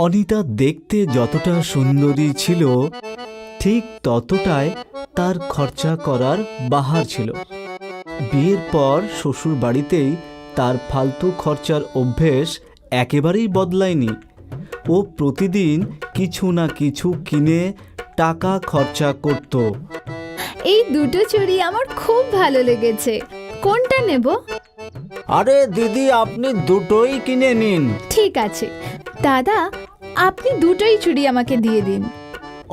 অনিতা দেখতে যতটা সুন্দরী ছিল ঠিক ততটাই তার খরচা করার বাহার ছিল। বিয়ের পর শ্বশুর বাড়িতেই তার ফালতু খরচার অভ্যেস একেবারেই বদলায়নি। ও প্রতিদিন কিছু না কিছু কিনে টাকা খরচা করত। এই দুটো চুড়ি আমার খুব ভালো লেগেছে, কোনটা নেব? আরে দিদি, আপনি দুটোই কিনে নিন। ঠিক আছে দাদা, আপনি দুটোই চুড়ি আমাকে দিয়ে দিন।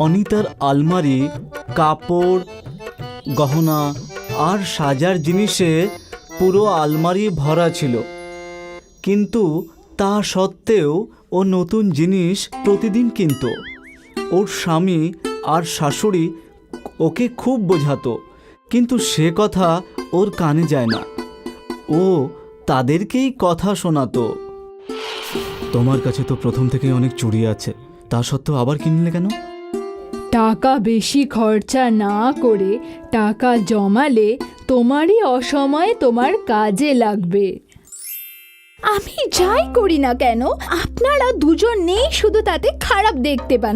অনিতার আলমারি কাপড়, গহনা আর সাজার জিনিসে পুরো আলমারি ভরা ছিল, কিন্তু তা সত্ত্বেও ও নতুন জিনিস প্রতিদিন কিনত। ওর স্বামী আর শাশুড়ি ওকে খুব বোঝাতো, কিন্তু সে কথা ওর কানে যায় না। ও তাদেরকেই কথা শোনাতো। তোমার কাছে তো প্রথম থেকেই অনেক চুড়ি আছে, তা সত্ত্বেও আবার কিনলে কেন? টাকা বেশি খরচা না করে টাকা জমালে তোমারই অসময়ে তোমার কাজে লাগবে। আমি যাই করি না কেন আপনারা দুজনেই শুধু তাতে খারাপ দেখতে পান।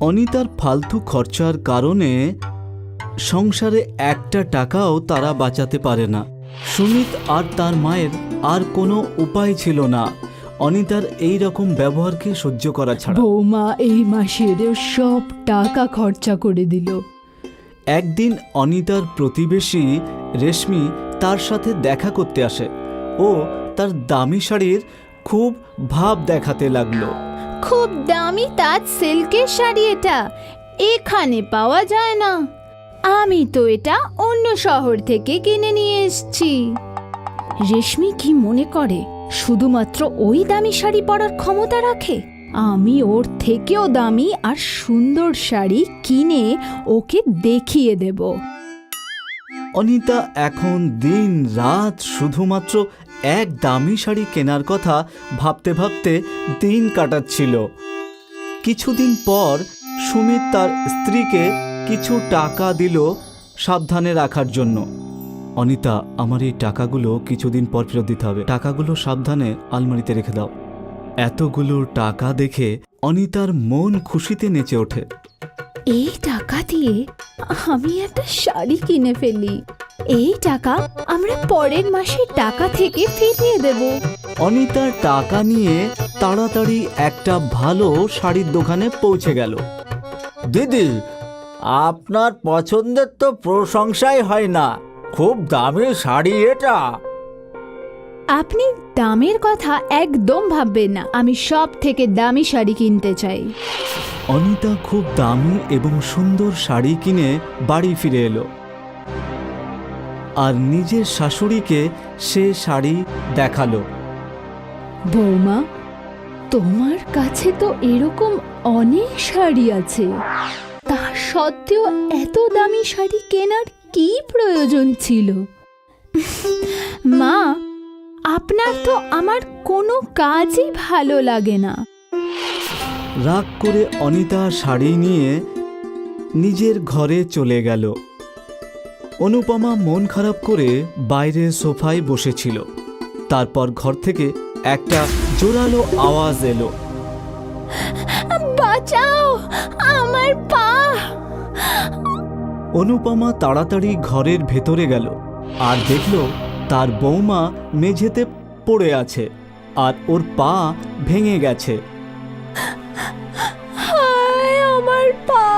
অনিতার ফালতু খরচার কারণে সংসারে একটা টাকাও তারা বাঁচাতে পারে না। সুমিত আর তার মায়ের আর কোনো উপায় ছিল না অনিতার এই রকম ব্যবহারকে সহ্য করা ছাড়া। বৌমা এই মাসের সব টাকা খরচা করে দিল। একদিন অনিতার প্রতিবেশী রেশমি তার সাথে দেখা করতে আসে। ও তার দামি শাড়ির খুব ভাব দেখাতে লাগলো। খুব দামি তাজ সিল্কের শাড়ি, এটা এখানে পাওয়া যায় না। আমি তো এটা অন্য শহর থেকে কিনে নিয়ে এসেছি। রেশমি কি মনে করে শুধুমাত্র ওই দামি শাড়ি পরার ক্ষমতা রাখে? আমি ওর থেকেও দামি আর সুন্দর শাড়ি কিনে ওকে দেখিয়ে দেব। অনিতা এখন দিন রাত শুধুমাত্র এক দামি শাড়ি কেনার কথা ভাবতে ভাবতে দিন কাটাচ্ছিল। কিছুদিন পর সুমিত তার স্ত্রীকে কিছু টাকা দিল সাবধানে রাখার জন্য। অনিতা, আমার এই টাকাগুলো কিছুদিন পর ফেরত দিতে হবে, টাকাগুলো সাবধানে আলমারিতে রেখে দাও। এতগুলো টাকা দেখে অনিতার মন খুশিতে নেচে ওঠে। এই টাকা দিয়ে আমি একটা শাড়ি কিনে ফেলি। এই টাকা আমরা পরের মাসের টাকা থেকে ফিরিয়ে দেব। অনিতা টাকা নিয়ে তাড়াতাড়ি একটা ভালো শাড়ির দোকানে পৌঁছে গেল। দিদি, আপনার পছন্দের তো প্রশংসাই হয় না, খুব দামি শাড়ি এটা। আপনি দামের কথা একদম ভাববেন না, আমি সব থেকে দামি শাড়ি কিনতে চাই। অনিতা খুব দামি এবং সুন্দর শাড়ি কিনে বাড়ি ফিরে এলো আর নিজের শাশুড়িকে সে শাড়ি দেখালো। বৌমা, তোমার কাছে তো এরকম অনেক শাড়ি আছে, তা সত্ত্বেও এত দামি শাড়ি কেনার কি প্রয়োজন ছিল? মা, আপনার তো আমার কোনো কাজই ভালো লাগে না। রাগ করে অনিতা শাড়ি নিয়ে নিজের ঘরে চলে গেল। অনুপমা মন খারাপ করে বাইরে সোফায় বসেছিল। তারপর ঘর থেকে একটা জোরালো আওয়াজ এলো। বাঁচাও, আমার পা! অনুপমা তাড়াতাড়ি ঘরের ভেতরে গেল আর দেখল তার বৌমা মেঝেতে পড়ে আছে আর ওর পা ভেঙে গেছে। হায়, আমার পা!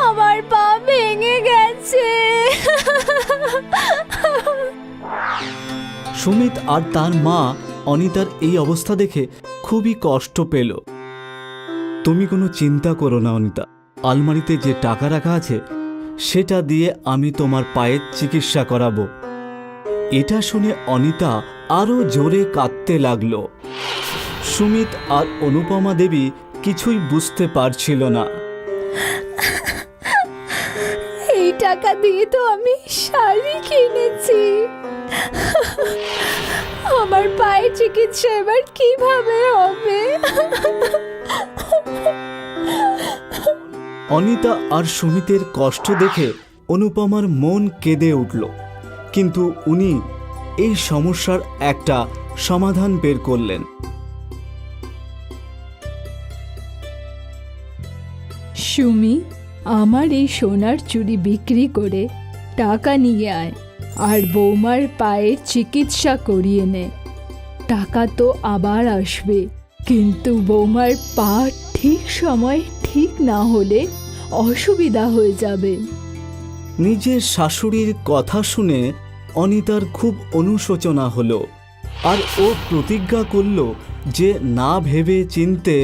আমার পা ভেঙে গেছে। সুমিত আর তার মা অনিতার এই অবস্থা দেখে খুবই কষ্ট পেল। তুমি কোনো চিন্তা করো না অনিতা, আলমারিতে যে টাকা রাখা আছে সেটা দিয়ে আমি তোমার পায়ের চিকিৎসা করাবো। এটা শুনে অনিতা আরো জোরে কাঁদতে লাগলো। সুমিত আর অনুপমা দেবী কিছুই বুঝতে পারছিল না। এই টাকা দিয়ে তো আমি শাড়ি কিনেছি, আমার পায়ের চিকিৎসা এবার কিভাবে হবে? অনিতা আর সুমিতের কষ্ট দেখে অনুপমার মন কেঁদে উঠল, কিন্তু উনি এই সমস্যার একটা সমাধান বের করলেন। সুমি, আমার এই সোনার চুড়ি বিক্রি করে টাকা নিয়ে আয় আর বৌমার পায়ের চিকিৎসা করিয়ে নে। টাকা তো আবার আসবে, কিন্তু বৌমার পা ঠিক সময় ঠিক না হলে অসুবিধা হয়ে যাবে। নিজের শাশুড়ির কথা শুনে অনিতার খুব অনুশোচনা হলো, আর ও প্রতিজ্ঞা করল যে না ভেবে চিনতে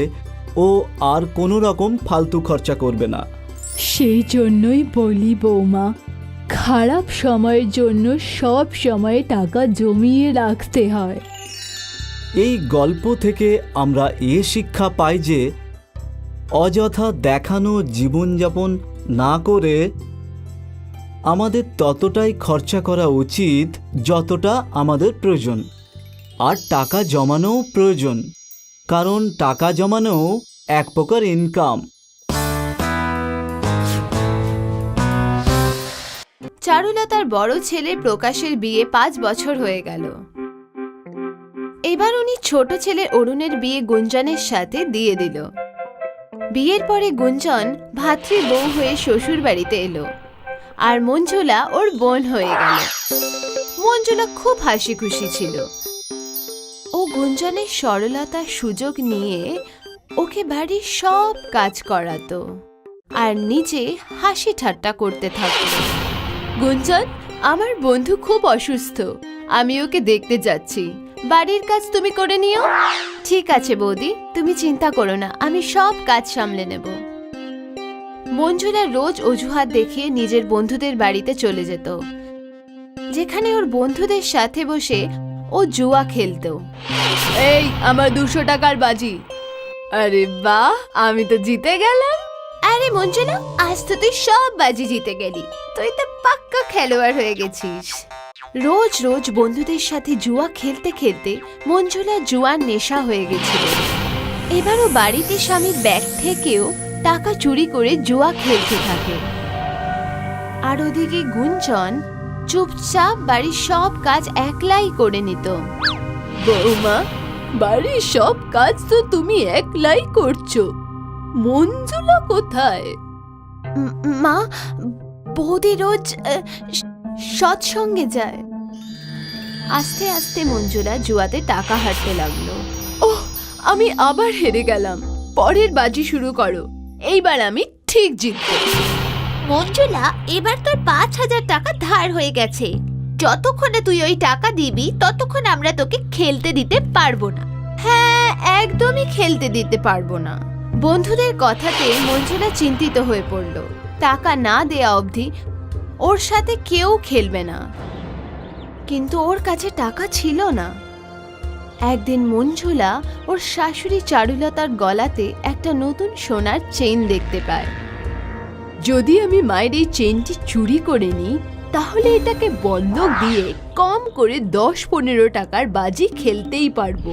ও আর কোনো রকম ফালতু খরচা করবে না। সেই জন্যই বলি বৌমা, খারাপ সময়ের জন্য সব সময় টাকা জমিয়ে রাখতে হয়। এই গল্প থেকে আমরা শিক্ষা পাই যে অযথা দেখানো জীবনযাপন না করে আমাদের ততটাই খরচা করা উচিত যতটা আমাদের প্রয়োজন, আর টাকা জমানোও প্রয়োজন, কারণ টাকা জমানো এক প্রকার ইনকাম। চারুলতার বড় ছেলে প্রকাশের বিয়ে 5 বছর হয়ে গেল। এবার উনি ছোট ছেলে অরুণের বিয়ে গুঞ্জনের সাথে দিয়ে দিল। বিয়ের পরে গুঞ্জন ভাতৃ বউ হয়ে শ্বশুর বাড়িতে এলো, আর মঞ্জুলা ওর বোন হয়ে গেল। মঞ্জুলা খুব হাসি খুশি ছিল। ও গুঞ্জনের সরলতার সুযোগ নিয়ে ওকে বাড়ির সব কাজ করাতো আর নিজে হাসি ঠাট্টা করতে থাকতো। গুঞ্জন, আমার বন্ধু খুব অসুস্থ, আমি ওকে দেখতে যাচ্ছি, বাড়ির কাজ তুমি করে নিও। ঠিক আছে বৌদি, তুমি চিন্তা করো না, আমি সব কাজ সামলে নেব। মঞ্জুলা রোজ অজুহাত দেখিয়ে নিজের বন্ধুদের বাড়িতে চলে যেত, যেখানে ওর বন্ধুদের সাথে বসে ও জুয়া খেলতো। এই আমার 200 টাকার বাজি। আরে বাহ, আমি তো জিতে গেলাম। আরে মঞ্জুলা, আজ তো তুই সব বাজি জিতে গেলি, তুই তো পাক্কা খেলোয়াড় হয়ে গেছিস। রোজ রোজ বন্ধুদের সাথে জুয়া খেলতে খেলতে মঞ্জুলা জুয়ার নেশা হয়ে গেছিল। এবারও বাড়িতে স্বামীর ব্যাগ থেকেও টাকা চুরি করে জুয়া খেলতে থাকে। আর ওদিকে গুঞ্জন চুপচাপ বাড়ির সব কাজ একলাই করে নিত। বৌমা, বাড়ির সব কাজ তো তুমি একলাই করছো, মঞ্জুলা কোথায়? মা, বৌদি রোজ সৎসঙ্গে যায়। আস্তে আস্তে মঞ্জুলা জুয়াতে টাকা হারতে লাগলো। ওহ, আমি আবার হেরে গেলাম, পরের বাজি শুরু করো, এইবার আমি ঠিক জিতবো। মঞ্জুলা, এবার তোর 5000 টাকা ধার হয়ে গেছে, যতক্ষণে তুই ওই টাকা দিবি ততক্ষণ আমরা তোকে খেলতে দিতে পারবো না। হ্যাঁ, একদমই খেলতে দিতে পারবো না। বন্ধুদের কথাতে মঞ্জুলা চিন্তিত হয়ে পড়ল। টাকা না দেয়া অবধি ওর সাথে কেউ খেলবে না, কিন্তু ওর কাছে টাকা ছিল না। একদিন মঞ্জুলা ওর শাশুড়ি চারুলতার গলাতে একটা নতুন সোনার চেইন দেখতে পায়। যদি আমি মায়ের এই চেইনটি চুরি করে নিই, তাহলে এটাকে বন্ধক দিয়ে কম করে 10-15 টাকার বাজি খেলতেই পারবো,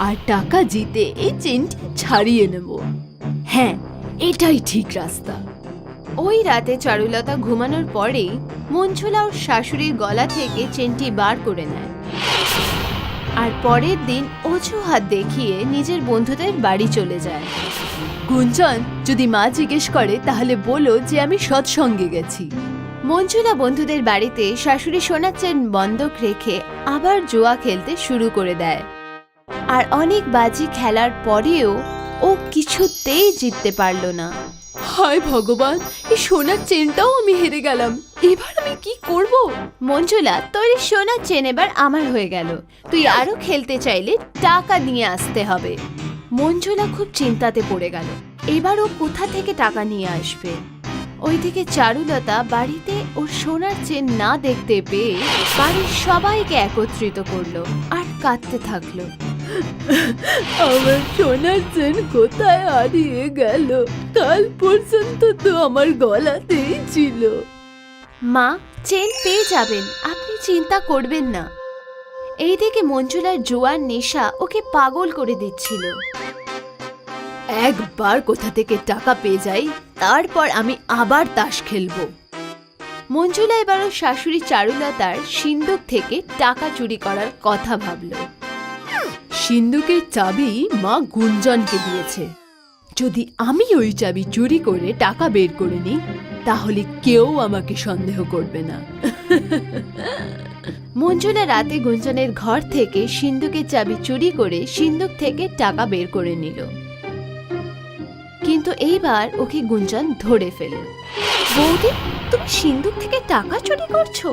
আর টাকা জিতে এই চেইনটি ছাড়িয়ে নেব। হ্যাঁ, এটাই ঠিক রাস্তা। ওই রাতে চারুলতা ঘুমানোর পরেই মঞ্জুলা ওর শাশুড়ির গলা থেকে চেনটি বার করে নেয়, আর পরের দিন অজুহাত দেখিয়ে নিজের বন্ধুদের বাড়ি চলে যায়। গুঞ্জন, যদি মা জিজ্ঞেস করে তাহলে বলো যে আমি সৎসঙ্গে গেছি। মঞ্জুলা বন্ধুদের বাড়িতে শাশুড়ি সোনার চেন বন্ধক রেখে আবার জুয়া খেলতে শুরু করে দেয়, আর অনেক বাজি খেলার পরেও ও কিছুতেই জিততে পারল না। হায় ভগবান, এই সোনার চেনটাও আমি হেরে গেলাম, এবার আমি কি করব? মঞ্জুলা, তোর সোনার চেন এবার আমার হয়ে গেল, তুই আরো খেলতে চাইলে টাকা নিয়ে আসতে হবে। মঞ্জুলা খুব চিন্তাতে পড়ে গেল, এবার ও কোথা থেকে টাকা নিয়ে আসবে। ওইদিকে চারুলতা বাড়িতে ওর সোনার চেন না দেখতে পেয়ে বাড়ির সবাইকে একত্রিত করলো আর কাঁদতে থাকলো। আমার সোনার চেন কোথায় হারিয়ে গেল? কাল পর্যন্ত তো আমার গলাতেই ছিল। মা, চেন পেয়ে যাবেন, আপনি চিন্তা করবেন না। এইদিকে মঞ্জুলার জুয়ার নেশা ওকে পাগল করে দিচ্ছিল। একবার কোথা থেকে টাকা পেয়ে যাই, তারপর আমি আবার তাস খেলবো। মঞ্জুলা এবার ওর শাশুড়ি চারুলতার সিন্দুক থেকে টাকা চুরি করার কথা ভাবল। সিন্দুকের চাবি মা গুঞ্জনকে দিয়েছে, যদি আমি ওই চাবি চুরি করে টাকা বের করে নিই তাহলে কেউ আমাকে সন্দেহ করবে না। মঞ্জুলা রাতে গুঞ্জনের ঘর থেকে সিন্দুকের চাবি চুরি করে সিন্দুক থেকে টাকা বের করে নিল, কিন্তু এইবার ওকে গুঞ্জন ধরে ফেলল। বৌদি, তুমি সিন্দুক থেকে টাকা চুরি করছো?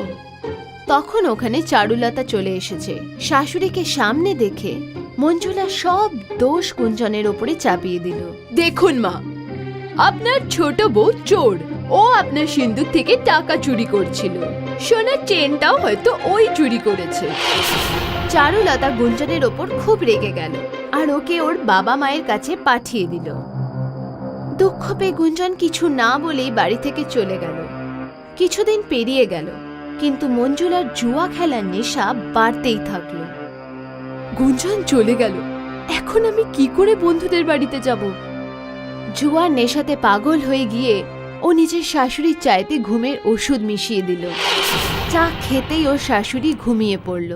তখন ওখানে চারুলতা চলে এসেছে। শাশুড়িকে সামনে দেখে মঞ্জুলা সব দোষ গুঞ্জনের ওপরে চাপিয়ে দিল। দেখুন মা, আপনার ছোট বউ চোর, ও আপনার সিন্দুক থেকে টাকা চুরি করছিল, সোনার চেনটাও হয়তো ওই চুরি করেছে। চারুলতা গুঞ্জনের ওপর খুব রেগে গেল আর ওকে ওর বাবা মায়ের কাছে পাঠিয়ে দিল। দুঃখ পেয়ে গুঞ্জন কিছু না বলেই বাড়ি থেকে চলে গেল। কিছুদিন পেরিয়ে গেল, কিন্তু মঞ্জুলার জুয়া খেলার নেশা বাড়তেই থাকলো। গুঞ্জন চলে গেল, এখন আমি কি করে বন্ধুদের বাড়িতে যাব? জুয়ার নেশাতে পাগল হয়ে গিয়ে ও নিজের শাশুড়ির চাইতে ঘুমের ওষুধ মিশিয়ে দিল। চা খেতেই ওর শাশুড়ি ঘুমিয়ে পড়ল।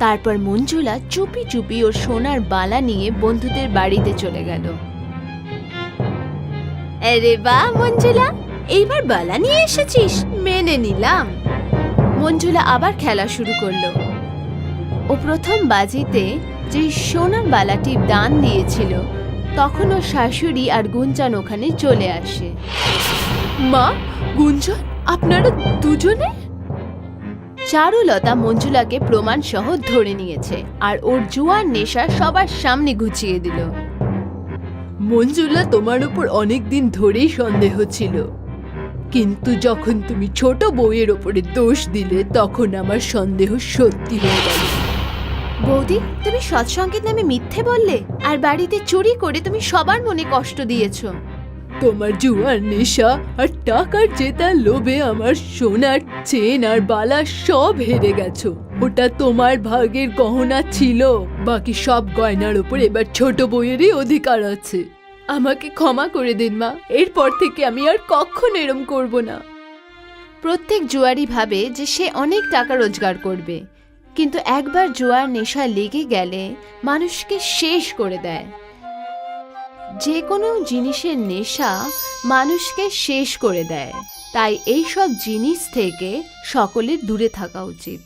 তারপর মঞ্জুলা চুপি চুপি ওর সোনার বালা নিয়ে বন্ধুদের বাড়িতে চলে গেল। আরে বাহ মঞ্জুলা, এইবার বালা নিয়ে এসেছিস, মেনে নিলাম। মঞ্জুলা আবার খেলা শুরু করলো। ও প্রথম বাজিতে যে সোনার বালাটি দান দিয়েছিল তখন ওর শাশুড়ি আর গুঞ্জন ওখানে চলে আসে। মা, গুঞ্জন, আপনারা দুজনে? চারুলতা মঞ্জুলাকে প্রমাণ সহ ধরে নিয়েছে আর ওর জুয়ার নেশা সবার সামনে ঘুচিয়ে দিল। মঞ্জুলা, তোমার উপর অনেকদিন ধরেই সন্দেহ ছিল, কিন্তু যখন তুমি ছোট বউয়ের ওপরে দোষ দিলে তখন আমার সন্দেহ সত্যি হয়ে গেল। বৌদি, তুমি সৎসঙ্গের নামে মিথ্যে বললে আর বাড়িতে চুরি করে তুমি সবার মনে কষ্ট দিয়েছো। তোমার জুয়ার নেশা আর টাকার জেতার লোভে আমার সোনার চেন আর বালা সব হেরে গেছো। ওটা তোমার ভাগের গহনা ছিল, বাকি সব গয়নার উপর এবার ছোট বউয়েরই অধিকার আছে। আমাকে ক্ষমা করে দিন মা, এরপর থেকে আমি আর কখনো এরম করব না। প্রত্যেক জুয়ারি ভাবে যে সে অনেক টাকা রোজগার করবে, কিন্তু একবার জুয়ার নেশা লেগে গেলে মানুষকে শেষ করে দেয়। যে কোনো জিনিসের নেশা মানুষকে শেষ করে দেয়, তাই এই সব জিনিস থেকে সকলের দূরে থাকা উচিত।